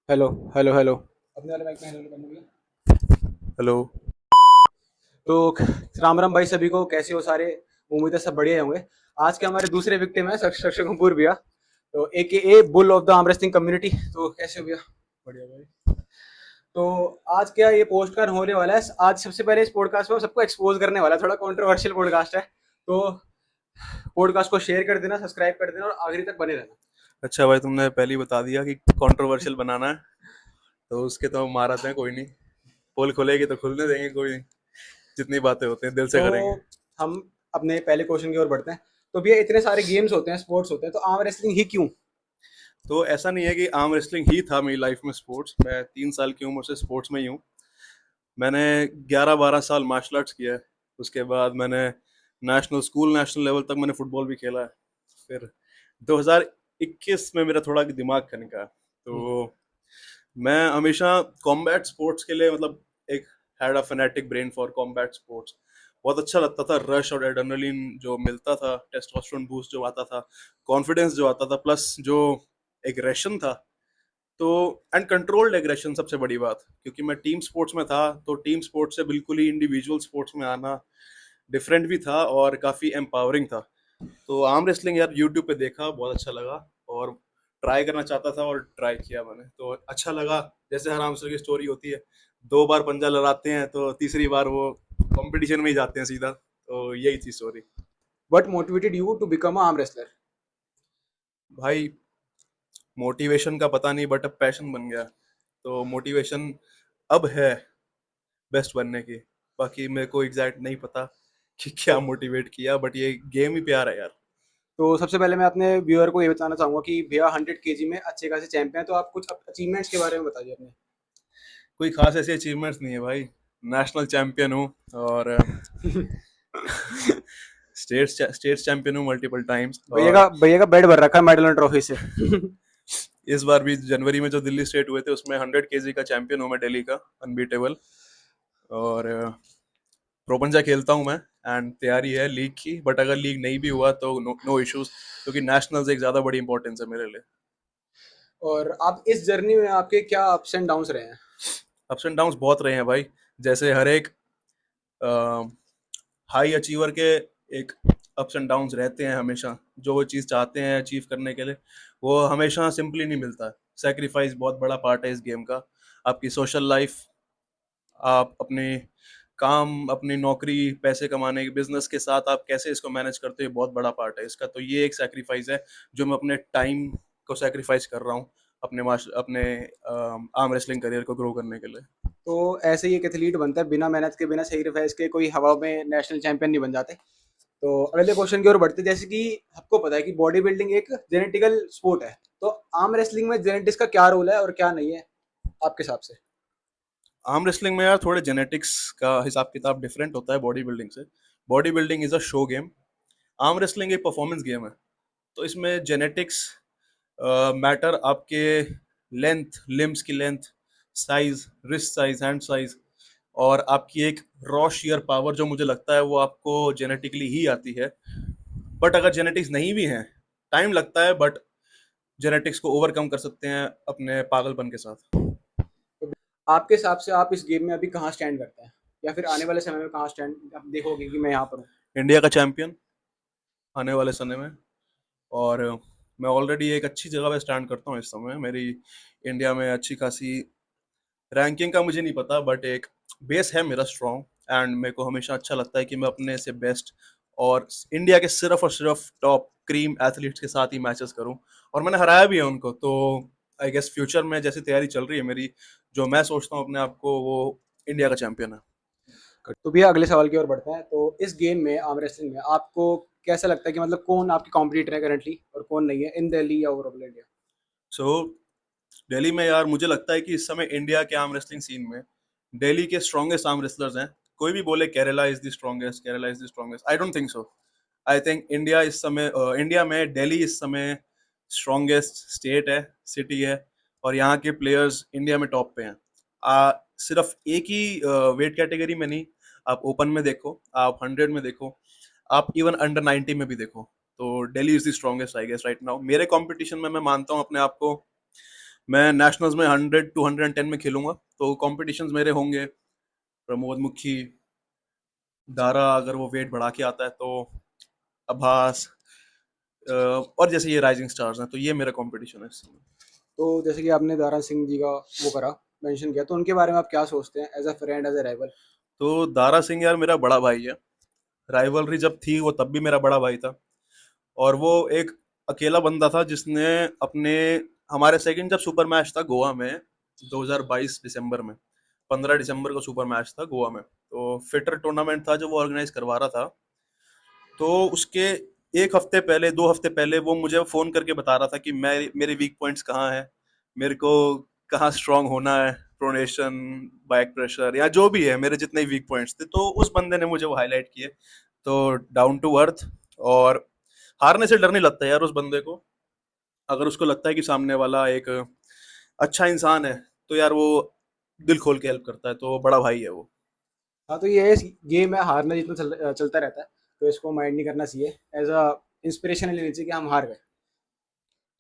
Hello hello hello. अपने वाले mic में हेलो करने के लिए। हेलो। तो राम राम भाई सभी को, कैसे हो सारे? उम्मीद है सब बढ़िया होंगे। आज के हमारे दूसरे विक्टिम है शक्ष कपूर भैया। तो ए के ए bull of the arm wrestling community. तो कैसे हो भैया? बढ़िया भाई। तो आज क्या ये पोस्ट कार्ड होने वाला है? आज सबसे पहले इस पॉडकास्ट में हम सबको एक्सपोज करने वाला है, थोड़ा कंट्रोवर्शियल पॉडकास्ट है। तो पॉडकास्ट को शेयर कर देना, सब्सक्राइब कर देना और आखिरी तक बने रहना। अच्छा भाई, तुमने पहले ही बता दिया कि कंट्रोवर्शियल बनाना है, तो उसके तो हम महारत हैं। कोई नहीं, पोल खुलेगी तो खुलने देंगे, कोई नहीं। जितनी बातें होती हैं दिल से तो करेंगे। हम अपने पहले क्वेश्चन की ओर बढ़ते हैं। तो भैया इतने सारे गेम्स होते हैं, स्पोर्ट्स होते हैं, तो आर्म रेसलिंग ही क्यों? तो ऐसा नहीं है कि आर्म रेसलिंग ही था मेरी लाइफ में स्पोर्ट्स। मैं 3 साल की उम्र से स्पोर्ट्स में ही हूँ। मैंने 11-12 साल मार्शल आर्ट्स किया है। उसके बाद मैंने नेशनल लेवल तक मैंने फुटबॉल भी खेला है। फिर 2021 में मेरा थोड़ा दिमाग खनका, तो मैं हमेशा कॉम्बैट स्पोर्ट्स के लिए मतलब एक had a fanatic brain for combat sports. बहुत अच्छा लगता था, रश और एड्रेनलिन जो मिलता था, टेस्टोस्टेरोन बूस्ट जो आता था, कॉन्फिडेंस जो आता था, प्लस जो एग्रेशन था। तो एंड कंट्रोल्ड एग्रेशन सबसे बड़ी बात, क्योंकि मैं टीम स्पोर्ट्स में था, तो टीम स्पोर्ट्स से बिल्कुल ही इंडिविजुअल स्पोर्ट्स में आना डिफरेंट भी था और काफ़ी एम्पावरिंग था। तो आर्म रेसलिंग यार यूट्यूब पे देखा, बहुत अच्छा लगा और ट्राई करना चाहता था और ट्राई किया मैंने, तो अच्छा लगा। जैसे हर आर्म रेसलर की स्टोरी होती है, 2 बार पंजा लड़ाते हैं तो तीसरी बार वो कंपटीशन में ही जाते हैं सीधा, तो यही थी story. What motivated you to become a arm wrestler? भाई, मोटिवेशन का पता नहीं, बट अब पैशन बन गया। तो मोटिवेशन अब है बेस्ट बनने की। बाकी मेरे को एग्जैक्ट नहीं पता कि क्या मोटिवेट किया, बट ये गेम ही प्यार है यार। तो सबसे पहले मैं अपने व्यूअर को ये बताना चाहूंगा कि भैया 100 केजी में अच्छे खासे चैंपियन हैं, तो आप कुछ अचीवमेंट्स के बारे में बताइए अपने। कोई खास ऐसे अचीवमेंट्स नहीं है भाई। नेशनल चैंपियन हूँ और स्टेट्स चैंपियन हूँ मल्टीपल टाइम्स। और भैया का बेड भर रखा है मेडल और ट्रॉफी से। इस बार भी जनवरी में जो दिल्ली स्टेट हुए थे, उसमें 100 केजी का चैंपियन हूँ मैं, दिल्ली का अनबीटेबल। और प्रोपंजा खेलता हूँ मैं। एंड तैयारी है लीग की, बट अगर लीग नहीं भी हुआ तो नो इश्यूज, क्योंकि नेशनल्स एक ज़्यादा बड़ी इंपॉर्टेंस है मेरे लिए। और आप इस जर्नी में आपके क्या अप्स एंड डाउन्स रहे हैं? अप्स एंड डाउन्स बहुत रहे हैं भाई। जैसे हर एक हाई अचीवर के एक अप्स एंड डाउन्स रहते हैं हमेशा। जो वो चीज़ चाहते हैं अचीव करने के लिए, वो हमेशा सिंपली नहीं मिलता है। सेक्रीफाइस बहुत बड़ा पार्ट है इस गेम का। आपकी सोशल लाइफ, आप अपने काम, अपनी नौकरी, पैसे कमाने के बिजनेस के साथ आप कैसे इसको मैनेज करते हो, बहुत बड़ा पार्ट है इसका। तो ये एक सेक्रीफाइस है जो मैं अपने टाइम को सेक्रीफाइस कर रहा हूँ अपने आर्म रेसलिंग करियर को ग्रो करने के लिए। तो ऐसे ही एक एथलीट बनता है, बिना मेहनत के बिना सेक्रीफाइस के कोई हवा में नेशनल चैंपियन नहीं बन जाते। तो अगले क्वेश्चन की ओर बढ़ते हैं। जैसे कि आपको पता है कि बॉडी बिल्डिंग एक जेनेटिकल स्पोर्ट है, तो आर्म रेसलिंग में जेनेटिक्स का क्या रोल है और क्या नहीं है आपके हिसाब से? आर्म रेसलिंग में यार थोड़े जेनेटिक्स का हिसाब किताब डिफरेंट होता है बॉडी बिल्डिंग से। Body building is a show game, arm wrestling एक परफॉर्मेंस गेम है। तो इसमें जेनेटिक्स मैटर, आपके लेंथ, लिम्स की length, size, wrist size, hand size, और आपकी एक रॉ शेयर पावर जो मुझे लगता है वो आपको जेनेटिकली ही आती है। बट अगर जेनेटिक्स नहीं भी है, टाइम लगता है, बट जेनेटिक्स को ओवरकम कर सकते हैं अपने पागलपन के साथ। तो आपके हिसाब से आप इस गेम में अभी कहाँ स्टैंड करते हैं, या फिर आने वाले समय में कहाँ स्टैंड आप देखोगे कि मैं यहाँ पर हूँ? इंडिया का चैंपियन आने वाले समय में। और मैं ऑलरेडी एक अच्छी जगह पे स्टैंड करता हूँ इस समय। मेरी इंडिया में अच्छी खासी रैंकिंग का मुझे नहीं पता, बट एक बेस है मेरा स्ट्रॉन्ग। एंड मेरे को हमेशा अच्छा लगता है कि मैं अपने से बेस्ट और इंडिया के सिर्फ और सिर्फ टॉप क्रीम एथलीट्स के साथ ही मैचेस करूं। और मैंने हराया भी है उनको। तो आई गेस फ्यूचर में जैसी तैयारी चल रही है मेरी, जो मैं सोचता हूँ अपने आप को, वो इंडिया का चैंपियन है। तो भैया अगले सवाल की ओर बढ़ते हैं। तो इस गेम में, आर्म रेसलिंग में, आपको कैसा लगता है कि मतलब कौन आपके कॉम्पिटिटर है करंटली और कौन नहीं है इन दिल्ली या ओवरऑल इंडिया? सो दिल्ली में यार मुझे लगता है कि इस समय इंडिया के आर्म रेसलिंग सीन में दिल्ली के स्ट्रॉन्गेस्ट आर्म रेसलर्स हैं। कोई भी बोले Kerala is the strongest, Kerala is the strongest, I don't think so. I think India में दिल्ली इस समय स्ट्रॉन्गेस्ट स्टेट है, सिटी है। और यहाँ के प्लेयर्स इंडिया में टॉप पे हैं। सिर्फ एक ही वेट कैटेगरी में नहीं, आप ओपन में देखो, आप 100 में देखो, आप इवन अंडर 90 में भी देखो, तो Delhi is the strongest I guess right now. मेरे कंपटीशन में मैं मानता हूँ अपने आप को मैं नेशनल्स में 100 to 110 में खेलूंगा, तो कॉम्पिटिशन्स मेरे होंगे प्रमोद मुखी, दारा अगर वो वेट बढ़ा के आता है तो, आभास, और जैसे ये राइजिंग स्टार्स हैं, तो ये मेरा कंपटीशन है इस समय। तो जैसे कि आपने दारा सिंह जी का वो करा, मेंशन किया, तो उनके बारे में आप क्या सोचते हैं as a friend, as a rival? तो दारा सिंह यार मेरा बड़ा भाई है। राइवलरी जब थी वो तब भी मेरा बड़ा भाई था, और वो एक अकेला बंदा था जिसने अपने, हमारे सेकंड जब सुपर मैच था गोवा में 2022 दिसंबर में, 15 दिसंबर को सुपर मैच था गोवा में, तो फिटर टूर्नामेंट था जो वो ऑर्गेनाइज करवा रहा था। तो उसके एक हफ्ते पहले, 2 हफ्ते पहले वो मुझे फोन करके बता रहा था कि मैं, मेरे वीक पॉइंट्स कहाँ हैं, मेरे को कहाँ स्ट्रांग होना है, प्रोनेशन, बैक प्रेशर, या जो भी है, मेरे जितने वीक पॉइंट्स थे, तो उस बंदे ने मुझे वो हाईलाइट किए। तो डाउन टू अर्थ, और हारने से डर नहीं लगता यार उस बंदे को। अगर उसको लगता है कि सामने वाला एक अच्छा इंसान है, तो यार वो दिल खोल के हेल्प करता है, तो बड़ा भाई है वो। हाँ, तो ये गेम है, हारना जीतना चलता रहता है, तो इसको माइंड नहीं करना चाहिए, एज अ इंस्पिरेशन लेनी चाहिए कि हम हार गए।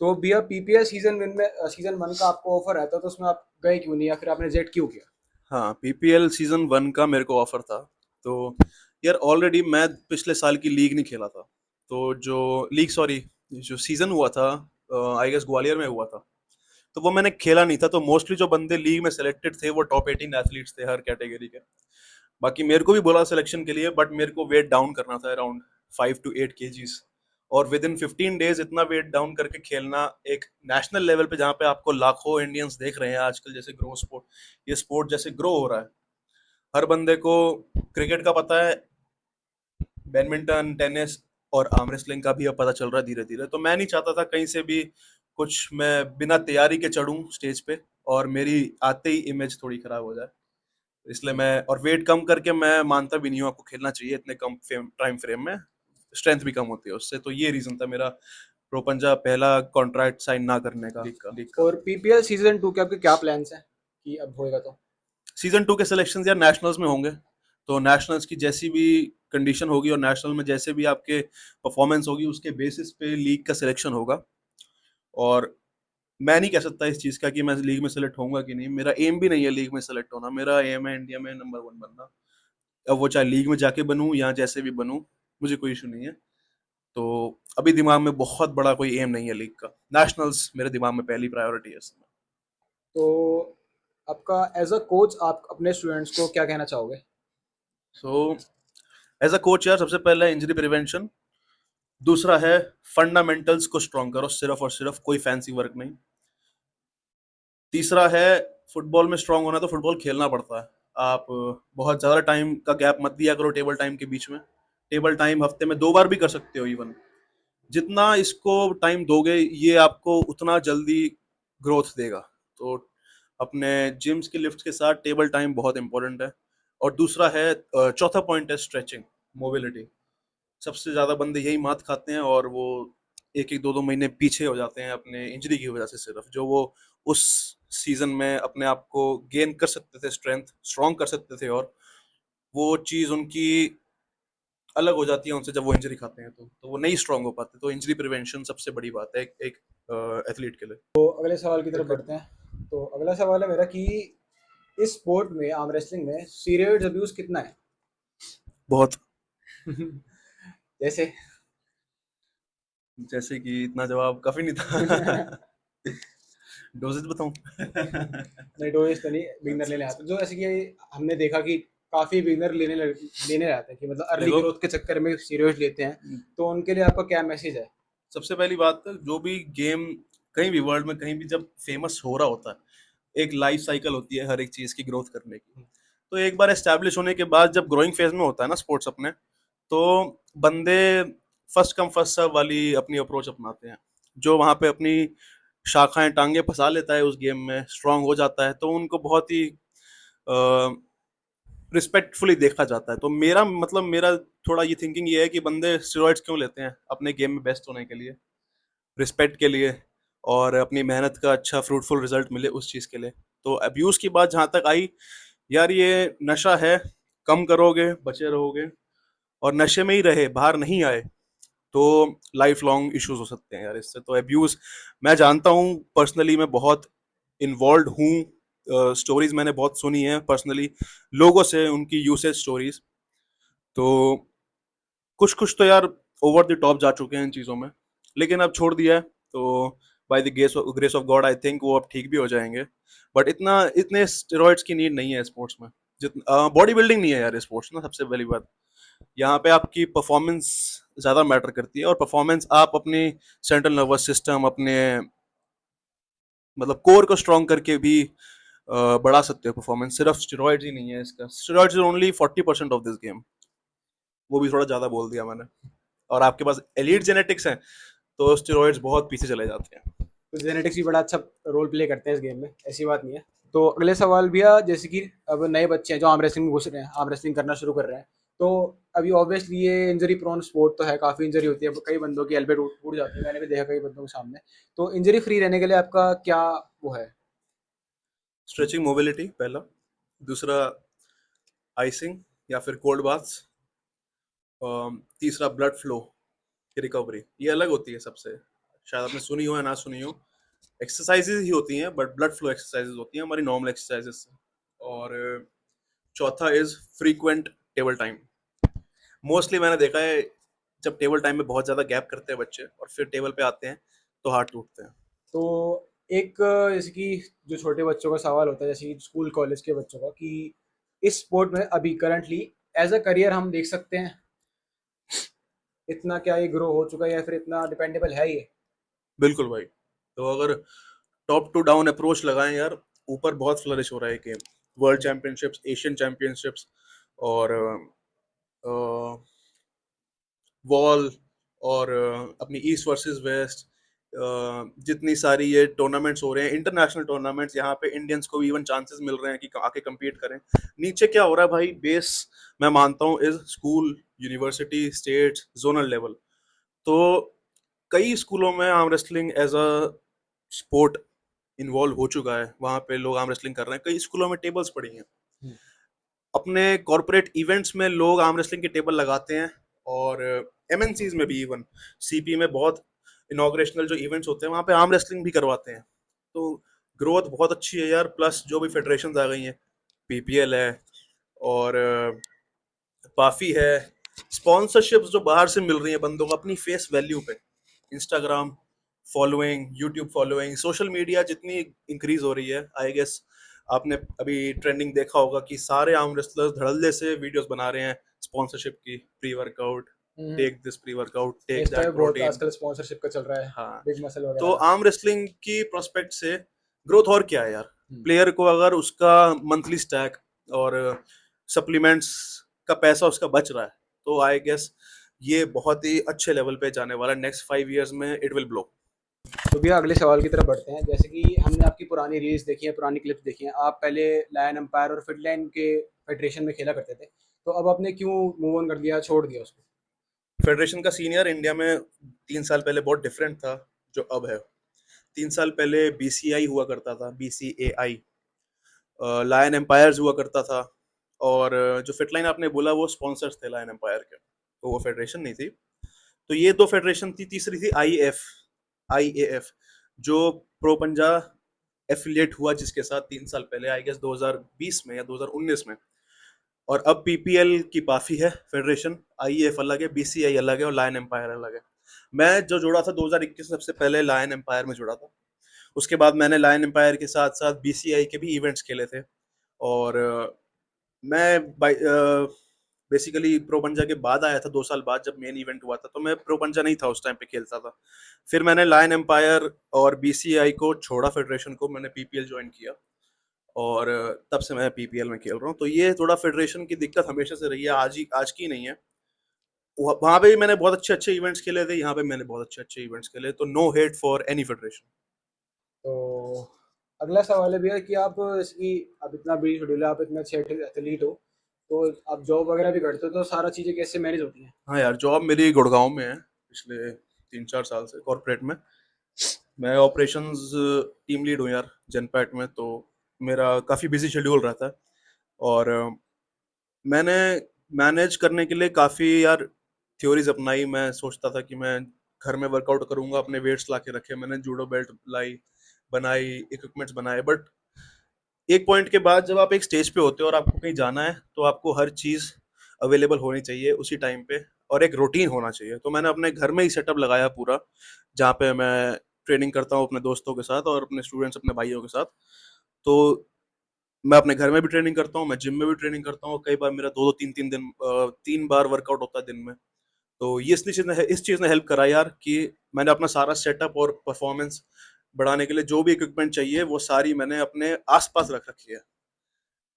तो भैया पीपीएल सीजन 1 का आपको ऑफर आता तो उसमें आप गए क्यों नहीं, या फिर आपने जेट क्यों किया? हाँ, पीपीएल सीजन 1 का मेरे को ऑफर था। तो यार ऑलरेडी मैं पिछले साल की लीग नहीं खेला था, तो जो लीग, सॉरी, जो सीजन हुआ था, आई गेस ग्वालियर में हुआ था, तो वो मैंने खेला नहीं था। तो मोस्टली जो बंदे लीग में सेलेक्टेड थे वो टॉप 18 एथलीट्स थे हर कैटेगरी के। बाकी मेरे को भी बोला सिलेक्शन के लिए, बट मेरे को वेट डाउन करना था अराउंड 5 to 8 kgs, और विद इन 15 डेज इतना वेट डाउन करके खेलना एक नेशनल लेवल पे, जहाँ पे आपको लाखों इंडियंस देख रहे हैं आजकल, जैसे ग्रो स्पोर्ट, ये स्पोर्ट जैसे ग्रो हो रहा है, हर बंदे को क्रिकेट का पता है, बैडमिंटन, टेनिस और आर्म रेसलिंग का भी अब पता चल रहा है धीरे धीरे। तो मैं नहीं चाहता था कहीं से भी कुछ मैं बिना तैयारी के चढ़ूं स्टेज पे, और मेरी आते ही इमेज थोड़ी खराब हो जाए। इसलिए मैं, और वेट कम करके मैं मानता भी नहीं हूँ आपको खेलना चाहिए इतने कम टाइम फ्रेम में, स्ट्रेंथ भी कम होती है उससे। तो ये रीजन था मेरा प्रो पंजाब पहला कॉन्ट्रैक्ट साइन ना करने का लीग का। और पीपीएल सीजन 2 के आपके क्या प्लान्स हैं कि अब होएगा तो? सीजन 2 के सिलेक्शन यार नेशनल्स में होंगे, तो नेशनल्स की जैसी भी कंडीशन होगी और नेशनल में जैसे भी आपके परफॉर्मेंस होगी, उसके बेसिस पे लीग का सिलेक्शन होगा। और मैं नहीं कह सकता इस चीज़ का कि मैं लीग में सेलेक्ट होऊंगा कि नहीं, मेरा एम भी नहीं है लीग में सेलेक्ट होना, मेरा एम है इंडिया में नंबर 1 बनना। अब वो चाहे लीग में जाके बनूं या जैसे भी बनूं, मुझे कोई इशू नहीं है। तो अभी दिमाग में बहुत बड़ा कोई एम नहीं है लीग का, नेशनल्स मेरे दिमाग में पहली प्रायोरिटी है इस समय। तो आपका एज अ कोच आप अपने स्टूडेंट्स को क्या कहना चाहोगे? सो एज अ कोच यार, सबसे पहले इंजरी प्रिवेंशन, दूसरा है फंडामेंटल्स को स्ट्रॉन्ग करो, सिर्फ और सिर्फ, कोई फैंसी वर्क नहीं। तीसरा है, फुटबॉल में स्ट्रांग होना है तो फुटबॉल खेलना पड़ता है। आप बहुत ज़्यादा टाइम का गैप मत दिया करो टेबल टाइम के बीच में। टेबल टाइम हफ्ते में 2 बार भी कर सकते हो इवन। जितना इसको टाइम दोगे, ये आपको उतना जल्दी ग्रोथ देगा। तो अपने जिम्स की लिफ्ट के साथ टेबल टाइम बहुत इंपॉर्टेंट है। और दूसरा है, चौथा पॉइंट है स्ट्रेचिंग, मोबिलिटी। सबसे ज़्यादा बंदे यही मात खाते हैं, और वो एक एक 2 2 महीने पीछे हो जाते हैं अपने इंजरी की वजह से, सिर्फ जो वो उस सीजन में अपने आप को गेन कर सकते थे, स्ट्रेंथ स्ट्रॉन्ग कर सकते थे, और वो चीज़ उनकी अलग हो जाती है उनसे जब वो इंजरी खाते हैं, तो वो नहीं स्ट्रॉन्ग हो पाते। तो इंजरी प्रिवेंशन सबसे बड़ी बात है एक एथलीट के लिए। तो अगले सवाल की तरफ बढ़ते हैं। तो अगला सवाल है मेरा कि इस स्पोर्ट में, आर्म रेसलिंग में, स्टीरॉयड्स अब्यूज कितना है? बहुत। जैसे? जैसे कि इतना जवाब काफी नहीं था। डोजेज बताऊं? नहीं, डोजेस तो नहीं, बिगनर लेने आते हैं। जो जैसे कि हमने देखा कि काफी बिगनर लेने आते हैं, कि मतलब अर्ली देखो, ग्रोथ के चक्कर में स्टीरॉयड्स लेते हैं। तो उनके लिए आपका क्या मैसेज है? सबसे पहली बात तो, जो भी गेम कहीं भी वर्ल्ड में कहीं भी जब फेमस हो रहा होता है, एक लाइफ साइकिल होती है हर एक चीज की ग्रोथ करने की। तो एक बार एस्टेब्लिश होने के बाद जब ग्रोइंग फेज में होता है ना स्पोर्ट्स अपने, तो बंदे फर्स्ट कम फर्स्ट सर्व वाली अपनी अप्रोच अपनाते हैं। जो वहां पे अपनी शाखाएं टांगे फंसा लेता है उस गेम में, स्ट्रांग हो जाता है, तो उनको बहुत ही रिस्पेक्टफुली देखा जाता है। तो मेरा मतलब, मेरा थोड़ा ये थिंकिंग ये है कि बंदे स्टेरॉइड्स क्यों लेते हैं अपने गेम में बेस्ट होने के लिए, रिस्पेक्ट के लिए, और अपनी मेहनत का अच्छा फ्रूटफुल रिजल्ट मिले उस चीज़ के लिए। तो अब्यूज़ की बात जहाँ तक आई, यार ये नशा है, कम करोगे बचे रहोगे, और नशे में ही रहे बाहर नहीं आए, तो लाइफ लॉन्ग इश्यूज हो सकते हैं यार इससे। तो अब्यूज़ मैं जानता हूँ पर्सनली, मैं बहुत इन्वॉल्व हूँ, स्टोरीज मैंने बहुत सुनी है पर्सनली लोगों से, उनकी यूसेज स्टोरीज। तो कुछ कुछ तो यार ओवर द टॉप जा चुके हैं इन चीज़ों में, लेकिन अब छोड़ दिया है। तो by the grace of God I think वो अब ठीक भी हो जाएंगे। बट इतने स्टेरॉइड्स की नीड नहीं है स्पोर्ट्स में, जितना बॉडी बिल्डिंग नहीं है यार स्पोर्ट्स ना, सबसे पहली बात। यहाँ पे आपकी परफॉर्मेंस ज़्यादा मैटर करती है, और परफॉर्मेंस आप अपनी सेंट्रल नर्वस सिस्टम, अपने मतलब कोर को स्ट्रॉन्ग करके भी बढ़ा सकते हो परफॉर्मेंस। सिर्फ स्टेरॉइड्स ही नहीं है इसका, steroids is only 40% of this game. वो भी थोड़ा ज़्यादा बोल दिया मैंने। और आपके पास एलीट जेनेटिक्स हैं तो स्टेरॉइड्स बहुत पीछे चले जाते हैं। तो जेनेटिक्स भी बड़ा अच्छा रोल प्ले करते हैं इस गेम में, ऐसी बात नहीं है। तो अगले सवाल भैया, जैसे कि अब नए बच्चे हैं जो आर्म रेसलिंग में घुस रहे हैं, आर्म रेसलिंग करना शुरू कर रहे हैं, तो अभी ऑब्वियसली ये इंजरी प्रोन स्पोर्ट तो है, काफ़ी इंजरी होती है, कई बंदों की एल्बे टूट टूट जाती है, मैंने भी देखा कई बंदों के सामने। तो इंजरी फ्री रहने के लिए आपका क्या वो है? स्ट्रेचिंग मोबिलिटी पहला, दूसरा आइसिंग या फिर कोल्ड बाथ्स, तीसरा ब्लड फ्लो की रिकवरी। ये अलग होती है सबसे, शायद आपने सुनी हो या ना सुनी हो। एक्सरसाइजेज ही होती हैं बट ब्लड फ्लो एक्सरसाइजेज होती हैं हमारी नॉर्मल एक्सरसाइजेज से। और चौथा is frequent table time. Mostly मैंने देखा है जब टेबल टाइम में बहुत ज़्यादा गैप करते हैं बच्चे और फिर टेबल पे आते हैं तो हाथ टूटते हैं। तो एक जैसे कि जो छोटे बच्चों का सवाल होता है, जैसे कि स्कूल कॉलेज के बच्चों का, कि इस स्पोर्ट में अभी करंटली एज अ करियर हम देख सकते हैं, इतना क्या ये ग्रो हो चुका है या फिर इतना डिपेंडेबल है ये? बिल्कुल भाई। तो अगर टॉप टू डाउन अप्रोच लगाएं यार, ऊपर बहुत फ्लरिश हो रहा है game. World championships, Asian championships, और वॉल, और अपनी ईस्ट वर्सेस वेस्ट, जितनी सारी ये टूर्नामेंट्स हो रहे हैं, इंटरनेशनल टूर्नामेंट्स, यहाँ पे इंडियंस को भी इवन चांसेस मिल रहे हैं कि आके compete करें। नीचे क्या हो रहा है भाई, बेस मैं मानता हूँ is school, university, state, zonal level. तो कई स्कूलों में arm wrestling as a sport involve हो चुका है, वहाँ पे लोग आर्म रेसलिंग कर रहे हैं, कई स्कूलों में टेबल्स पड़ी हैं। हम्म। अपने कॉर्पोरेट इवेंट्स में लोग आर्म रेसलिंग के टेबल लगाते हैं, और एमएनसीज में भी, इवन सीपी में बहुत इनॉग्रेशनल जो इवेंट्स होते हैं वहाँ पे आर्म रेसलिंग भी करवाते हैं। तो ग्रोथ बहुत अच्छी है यार। प्लस जो भी फेडरेशन आ गई हैं, पीपीएल है, और पाफी है, स्पॉन्सरशिप्स जो बाहर से मिल रही है बंदों को अपनी फेस वैल्यू पे, Instagram following, YouTube following, social media जितनी इंक्रीज हो रही है, आई गेस आपने अभी ट्रेंडिंग देखा होगा कि सारे आर्म रेसलर्स धड़ल्ले से वीडियोस बना रहे हैं स्पॉन्सरशिप की, pre workout, hmm. Take this pre workout, take insta पे दैट बहुत प्रोटीन। आजकल स्पॉन्सरशिप का चल रहा है, हाँ। बिग मसल वगैरह तो का। आर्म रेसलिंग की प्रोस्पेक्ट से ग्रोथ और क्या है यार। हम्म। प्लेयर को अगर उसका मंथली स्टैक और सप्लीमेंट्स का पैसा उसका बच रहा है तो आई गेस ये बहुत ही अच्छे लेवल पे जाने वाला है। नेक्स्ट 5 years में इट विल ब्लो। तो भैया अगले सवाल की तरफ बढ़ते हैं। जैसे कि हमने आपकी पुरानी रील्स देखी है, पुरानी क्लिप्स देखी हैं, आप पहले लायन एम्पायर और फिटलाइन के फेडरेशन में खेला करते थे, तो अब आपने क्यों मूव ऑन कर दिया, छोड़ दिया उसको? फेडरेशन का सीनियर इंडिया में 3 साल पहले बहुत डिफरेंट था जो अब है। 3 साल पहले बीसीआई हुआ करता था, बीसीएआई, लायन एम्पायर्स हुआ करता था, और जो फिटलाइन आपने बोला वो स्पॉन्सर्स थे लायन एम्पायर के, तो वो फेडरेशन नहीं थी। तो ये दो फेडरेशन थी, तीसरी थी आईएएफ, जो प्रो पंजा एफिलिएट हुआ जिसके साथ 3 साल पहले, आई गेस 2020 में या 2019 में। और अब पीपीएल की पाफी है फेडरेशन, आईएएफ अलग है, बीसीआई अलग है, और लायन एम्पायर अलग है। मैं जो जुड़ा था 2021 सबसे पहले लायन एम्पायर में जुड़ा था। उसके बाद मैंने लायन एम्पायर के साथ साथ बीसीआई के भी इवेंट्स खेले थे। और मैं बेसिकली प्रो पंजा के बाद आया था, 2 साल बाद जब मेन इवेंट हुआ था, तो मैं प्रो पंजा नहीं था उस टाइम पे खेलता था। फिर मैंने लायन एम्पायर और बीसीआई को छोड़ा, फेडरेशन को, मैंने पीपीएल ज्वाइन किया, और तब से मैं पीपीएल में खेल रहा हूँ। तो ये थोड़ा फेडरेशन की दिक्कत हमेशा से रही है, आज की नहीं है। वहाँ पे भी मैंने बहुत अच्छे अच्छे इवेंट्स खेले थे, यहाँ पे मैंने बहुत अच्छे अच्छे इवेंट्स खेले, तो no hate for any federation. तो अगला सवाल है भैया कि आप इसकी, अब इतना बिजी शेड्यूल है, आप इतना अच्छे एथलीट हो, तो आप जॉब वगैरह भी करते हो, तो सारा चीज़ें कैसे मैनेज होती हैं? हाँ यार, जॉब मेरी गुड़गांव में है पिछले 3-4 साल से, कॉर्पोरेट में। मैं ऑपरेशंस टीम लीड हूँ यार जनपैट में, तो मेरा काफ़ी बिजी शेड्यूल रहता है। और मैंने मैनेज करने के लिए काफ़ी यार थ्योरीज अपनाई। मैं सोचता था कि मैं घर में वर्कआउट करूंगा, अपने वेट्स ला के रखे, मैंने जूडो बेल्ट लाई, बनाई, इक्विपमेंट्स बनाए, बट एक पॉइंट के बाद जब आप एक स्टेज पे होते हो और आपको कहीं जाना है तो आपको हर चीज अवेलेबल होनी चाहिए उसी टाइम पे, और एक रूटीन होना चाहिए। तो मैंने अपने घर में ही सेटअप लगाया पूरा, जहाँ पे मैं ट्रेनिंग करता हूँ अपने दोस्तों के साथ और अपने स्टूडेंट्स, अपने भाइयों के साथ। तो मैं अपने घर में भी ट्रेनिंग करता हूँ, मैं जिम में भी ट्रेनिंग करता हूँ, कई बार मेरा दो दो तीन तीन दिन 3 बार वर्कआउट होता है दिन में। तो ये इस चीज़ ने हेल्प करा यार कि मैंने अपना सारा सेटअप और परफॉर्मेंस बढ़ाने के लिए जो भी इक्विपमेंट चाहिए वो सारी मैंने अपने आसपास रख रखी है।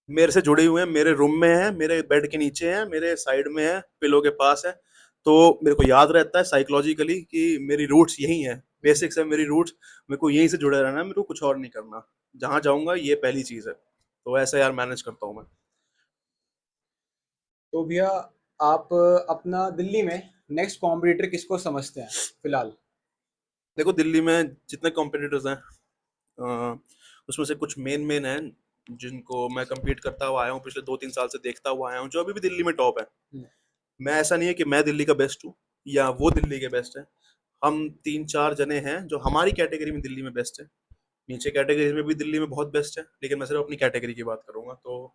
मेरे से जुड़े हुए हैं, मेरे रूम में है, मेरे बेड के नीचे है, मेरे साइड में है, पिलो के पास है। तो मेरे को याद रहता है साइकोलॉजिकली कि मेरी रूट्स यही है, बेसिक्स है मेरी रूट्स, मेरे को यहीं से जुड़े रहना है, मेरे को कुछ और नहीं करना। जहाँ जाऊंगा ये पहली चीज है। तो ऐसा यार मैनेज करता हूँ मैं। तो भैया आप अपना दिल्ली में नेक्स्ट कॉम्पिटिटर किसको समझते हैं फिलहाल? देखो दिल्ली में जितने कॉम्पिटिटर्स हैं, अ, उसमें से कुछ मेन मेन हैं जिनको मैं compete करता हुआ आया हूँ, पिछले 2-3 साल से देखता हुआ आया हूँ, जो अभी भी दिल्ली में टॉप है। हम्म, मैं, ऐसा नहीं है कि मैं दिल्ली का बेस्ट हूँ या वो दिल्ली के बेस्ट है। हम 3-4 जने हैं जो हमारी कैटेगरी में दिल्ली में बेस्ट है। नीचे कैटेगरी में भी दिल्ली में बहुत बेस्ट है, लेकिन मैं सिर्फ अपनी कैटेगरी की बात करूंगा। तो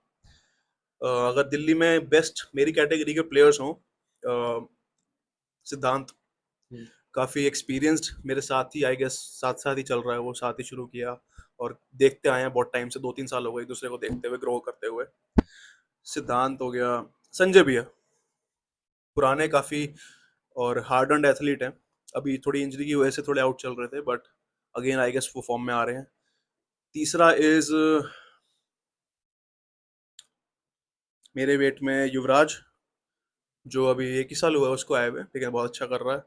अगर दिल्ली में बेस्ट मेरी कैटेगरी के प्लेयर्स हों, सिद्धांत हम्म। काफ़ी एक्सपीरियंस्ड मेरे साथ ही, आई गेस साथ साथ ही चल रहा है, वो साथ ही शुरू किया और देखते आए हैं बहुत टाइम से, 2-3 साल हो गए एक दूसरे को देखते हुए, ग्रो करते हुए। सिद्धांत हो गया, संजय भी है, पुराने काफ़ी और हार्ड अर्न्ड एथलीट हैं। अभी थोड़ी इंजरी की वजह से थोड़े आउट चल रहे थे, बट अगेन आई गेस वो फॉर्म में आ रहे हैं। तीसरा इज मेरे वेट में युवराज, जो अभी 1 ही साल हुआ है उसको आए हुए, लेकिन बहुत अच्छा कर रहा है।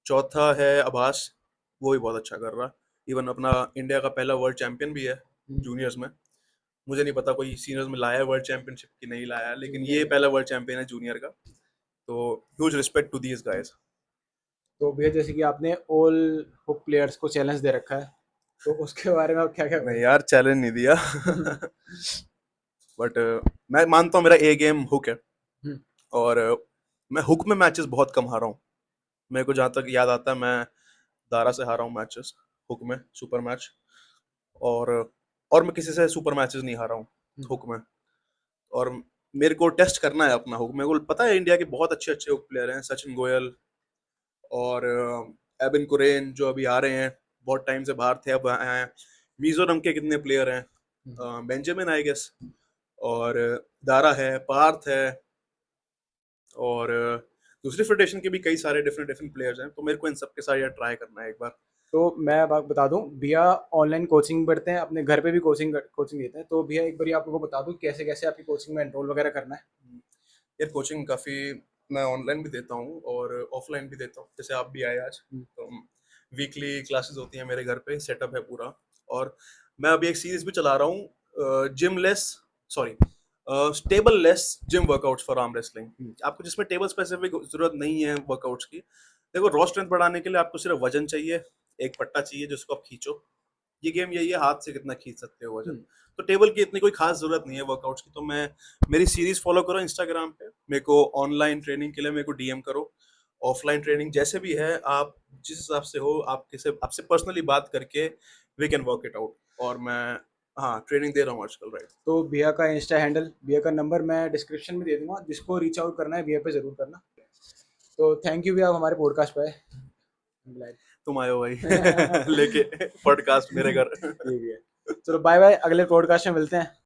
चौथा है आभास, वो भी बहुत अच्छा कर रहा है, इवन अपना इंडिया का पहला वर्ल्ड चैंपियन भी है जूनियर्स में। मुझे नहीं पता कोई सीनियर्स में लाया है वर्ल्ड चैंपियनशिप की नहीं लाया है, लेकिन जूनियर ये में। पहला वर्ल्ड चैंपियन है जूनियर का। तो huge respect to these guys. तो भैया जैसे कि आपने ऑल हुक प्लेयर्स को चैलेंज दे रखा है, तो उसके बारे में आप क्या क्या नहीं कहोगे? यार, चैलेंज नहीं दिया। बट मैं मानता हूँ मेरा ए गेम हुक है, हम्म, और मैं हुक में मैचेस बहुत कम हारा हूँ। मेरे को जहाँ तक याद आता है, मैं दारा से हारा हूँ मैचेस हुक में, सुपर मैच। और मैं किसी से सुपर मैचेस नहीं हारा हूँ हम्म, हुक में। और मेरे को टेस्ट करना है अपना हुक। मेरे को पता है इंडिया के बहुत अच्छे अच्छे हुक प्लेयर हैं, सचिन गोयल और एबिन कुरेन जो अभी आ रहे हैं, बहुत टाइम से बाहर थे अब आए हैं। मिजोरम के कितने प्लेयर हैं, हम्म। बेंजामिन आई गेस, और दारा है, पार्थ है, और दूसरी फेडरेशन के भी कई सारे डिफरेंट डिफरेंट प्लेयर्स हैं। तो मेरे को इन सब के साथ यार ट्राई करना है एक बार। तो मैं अब आपको बता दूं, भैया ऑनलाइन कोचिंग पढ़ते हैं, अपने घर पे भी कोचिंग कोचिंग देते हैं। तो भैया एक बार आप लोगों को बता दूं कैसे कैसे आपकी कोचिंग में एनरोल वगैरह करना है। यार कोचिंग काफ़ी मैं ऑनलाइन भी देता हूँ और ऑफलाइन भी देता हूँ, जैसे आप भी आए आज। हम्म, तो वीकली क्लासेस होती हैं मेरे घर पे, सेटअप है पूरा। और मैं अभी एक सीरीज भी चला रहा हूँ, gym less, sorry, table less gym workouts for arm wrestling. Hmm, आपको जिसमें टेबल स्पेसिफिक जरूरत नहीं है वर्कआउट्स की। देखो रॉ स्ट्रेंथ बढ़ाने के लिए आपको सिर्फ वजन चाहिए, एक पट्टा चाहिए जिसको आप खींचो। ये गेम यही है, हाथ से कितना खींच सकते हो वजन। हम्म। तो टेबल की इतनी कोई खास जरूरत नहीं है वर्कआउट्स की। तो मैं, मेरी सीरीज फॉलो करो इंस्टाग्राम पे, मेरे को ऑनलाइन ट्रेनिंग के लिए मेरे को डीएम करो। ऑफलाइन ट्रेनिंग जैसे भी है, आप जिस हिसाब से हो, आप किसे आपसे पर्सनली बात करके we can work it out. और मैं, हाँ, ट्रेनिंग दे रहा हूँ आजकल, राइट। तो भैया का इंस्टा हैंडल, भैया का नंबर मैं डिस्क्रिप्शन में दे दूंगा, जिसको रीच आउट करना है भैया पे जरूर करना। तो थैंक यू भैया, आप हमारे पॉडकास्ट पे आए। तुम आए हो भाई लेके पॉडकास्ट मेरे घर। ठीक है, चलो बाय बाय, अगले पॉडकास्ट में मिलते हैं।